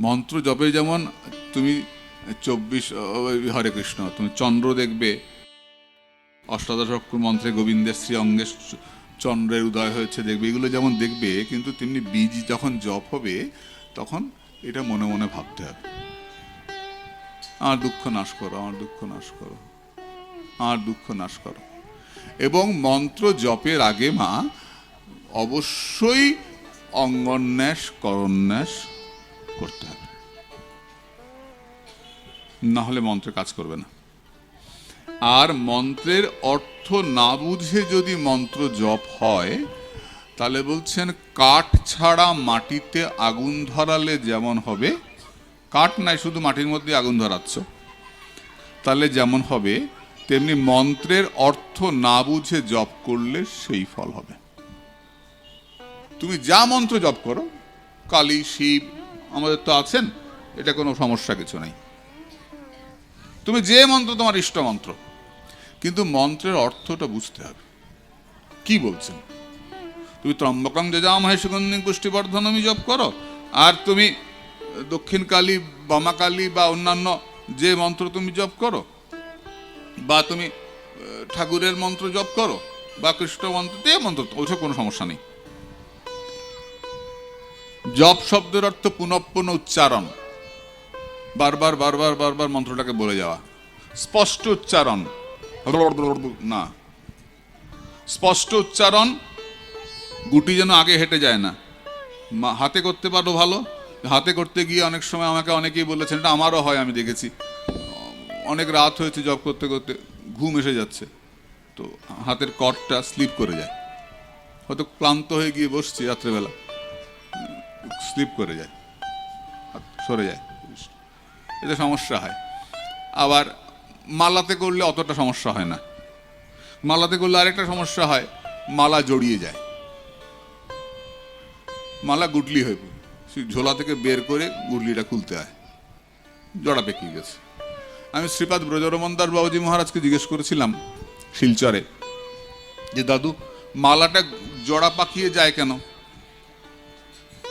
মন্ত্র জপে যেমন তুমি 24 হরে কৃষ্ণ, তুমি চন্দ্র দেখবে, অষ্টাদশ অক্ষর মন্ত্রে গোবিন্দের শ্রী অঙ্গে চন্দ্রের উদয় হয়েছে দেখবে, এগুলো যেমন দেখবে, কিন্তু তেমনি বীজ যখন জপ হবে তখন এটা মনে মনে ভাবতে হবে, আমার দুঃখ নাশ করো, আমার দুঃখ নাশ করো, আমার দুঃখ নাশ করো। এবং মন্ত্র জপের আগে মা অবশ্যই অঙ্গন্যাস করন্যাস করতে হবে, না হলে মন্ত্রে কাজ করবে না। আর মন্ত্রের অর্থ না বুঝে যদি মন্ত্র জপ হয় তাহলে বলছেন কাঠ ছাড়া মাটিতে আগুন ধরালে যেমন হবে, কাঠ নাই শুধু মাটির মধ্যে আগুন ধরাচ্ছ, তাহলে যেমন হবে তেমনি মন্ত্রের অর্থ না বুঝে জপ করলে সেই ফল হবে। তুমি যা মন্ত্র জপ করো, কালী শিব আমাদের তো আছেন, এটা কোনো সমস্যা কিছু নাই, তুমি যে মন্ত্র তোমার ইষ্ট মন্ত্র, কিন্তু মন্ত্রের অর্থটা বুঝতে হবে কি বলছেন। তুমি ত্রম্বকং যজামহে সুগন্ধিং পুষ্টিবর্ধনমি জপ করো, আর তুমি দক্ষিণ কালী বামা কালী বা অন্যান্য যে মন্ত্র তুমি জপ করো, বা তুমি ঠাকুরের মন্ত্র জপ করো, বা কৃষ্ণ মন্ত্র, যে মন্ত্র, ওইসব কোনো সমস্যা নেই। জপ শব্দের অর্থ পুনঃপুনঃ উচ্চারণ, বারবার বারবার বারবার মন্ত্রটাকে বলে যাওয়া, স্পষ্ট উচ্চারণ না, স্পষ্ট উচ্চারণ, গুটি যেন আগে হেঁটে যায় না। হাতে করতে পারো ভালো, হাতে করতে গিয়ে অনেক সময় আমাকে অনেকেই বলেছেন, এটা আমারও হয়, আমি দেখেছি, অনেক রাত হয়েছে জব করতে করতে, ঘুম এসে যাচ্ছে, তো হাতের কর্ডটা স্লিপ করে যায়, হয়তো ক্লান্ত হয়ে গিয়ে বসছি রাত্রেবেলা, স্লিপ করে যায়, সরে যায়, এতে সমস্যা হয়। আবার মালাতে করলে অতটা সমস্যা হয় না, মালাতে করলে আরেকটা সমস্যা হয়, মালা জড়িয়ে যায়, মালা গুটলি হয়ে পড়ে, ঝোলা থেকে বের করে গুটলিটা খুলতে হয়, জড়া পেকিয়ে গেছে। আমি শ্রীপাদ ব্রজরমন দাস বাবুজি মহারাজকে জিজ্ঞেস করেছিলাম শিলচরে, যে দাদু মালাটা জড়া পাকিয়ে যায় কেন?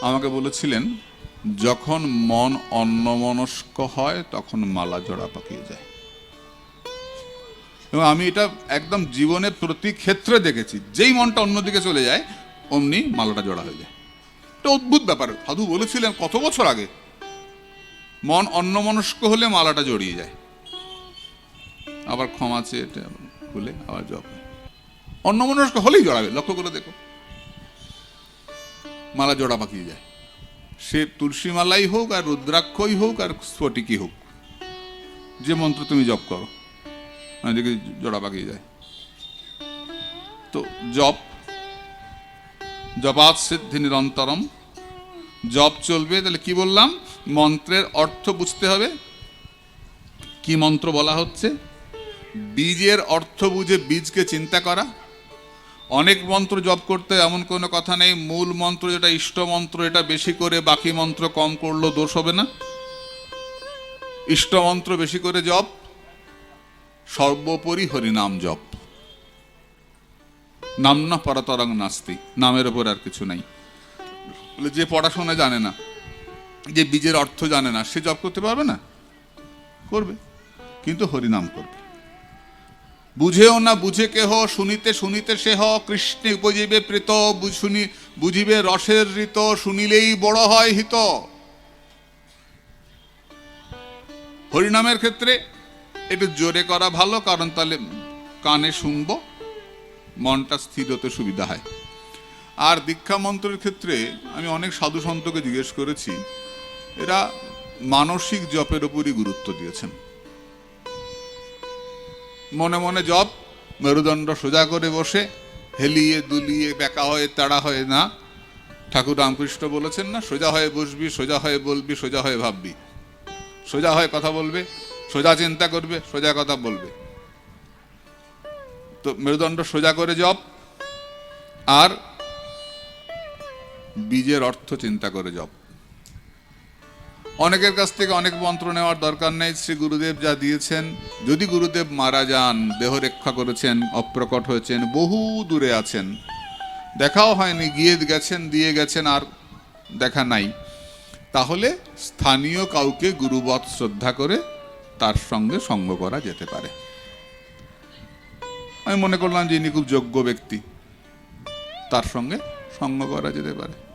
আমাকে বলেছিলেন, যখন মন অন্যমনস্ক হয় তখন মালা জড়া পাকিয়ে যায়। এবং আমি এটা একদম জীবনে প্রতি ক্ষেত্রে দেখেছি, যেই মনটা অন্যদিকে চলে যায় অমনি মালাটা জড়া হয়ে যায়। এটা অদ্ভুত ব্যাপার, সাধু বলেছিলেন কত বছর আগে, মন অন্যমনস্ক হলে মালাটা জড়িয়ে যায়, আবার ক্ষমা চেয়ে এটা খুলে আবার জপ, অন্যমনস্ক হলেই জড়াবে, লক্ষ্য করে দেখো, মালা জড়া পাকিয়ে যায়, সে তুলসী মালাই হোক, আর রুদ্রাক্ষই হোক, আর স্ফটিকই হোক, যে মন্ত্র তুমি জপ করো, দেখি জড়া পাকিয়ে যায়। তো জপ, জপাৎ সিদ্ধি নিরন্তরম, জপ চলবে। তাহলে কি বললাম, মন্ত্রের অর্থ বুঝতে হবে, কি মন্ত্র বলা হচ্ছে, বীজের অর্থ বুঝে বীজকে চিন্তা করা। অনেক মন্ত্র জপ করতে এমন কোনো কথা নেই, মূল মন্ত্র যেটা ইষ্ট মন্ত্র এটা বেশি করে, বাকি মন্ত্র কম করলেও দোষ হবে না। ইষ্ট মন্ত্র বেশি করে জপ, সর্বোপরি হরিনাম জপ, নাম না পরতরং নাস্তি, নামের ওপর আর কিছু নাই। যে পড়াশোনা জানে না, যে বীজের অর্থ জানে না, সে জপ করতে পারবে না? করবে, কিন্তু হরিনাম করবে। বুঝেও না বুঝে কেহ, শুনিতে শুনিতে সেহ, কৃষ্ণে উপজীবে প্রীত, বুঝিবে রসের ঋত, শুনিলেই বড় হয় হিত। হরিনামের ক্ষেত্রে একটু জোরে করা ভালো, কারণ তাহলে কানে শুনবো, মনটা স্থির হতে সুবিধা হয়। আর দীক্ষা মন্ত্রের ক্ষেত্রে আমি অনেক সাধু সন্তকে জিজ্ঞেস করেছি, এরা মানসিক জপের উপরই গুরুত্ব দিয়েছেন। মনে মনে জপ, মেরুদণ্ড সোজা করে বসে হেলিয়ে দুলিয়ে বেঁকা হয়ে তাড়া হয়ে না। ঠাকুর রামকৃষ্ণ বলেছেন না, সোজা হয়ে বসবি, সোজা হয়ে বলবি, সোজা হয়ে ভাববি, সোজা হয়ে কথা বলবে, সোজা চিন্তা করবে, সোজা কথা বলবে। তো মেরুদণ্ড সোজা করে জপ, আর বীজের অর্থ চিন্তা করে জপ। অনেকের কাছ থেকে অনেক মন্ত্র নেওয়ার দরকার নেই, শ্রী গুরুদেব যা দিয়েছেন। যদি গুরুদেব মারা যান, দেহ রক্ষা করেছেন, অপ্রকট হয়েছেন, বহু দূরে আছেন, দেখাও হয়নি, গিয়ে গেছেন, দিয়ে গেছেন, আর দেখা নাই, তাহলে স্থানীয় কাউকে গুরুবৎ শ্রদ্ধা করে তার সঙ্গে সঙ্গ করা যেতে পারে। আমি মনে করলাম যে ইনি খুব যোগ্য ব্যক্তি, তার সঙ্গে সঙ্গ করা যেতে পারে।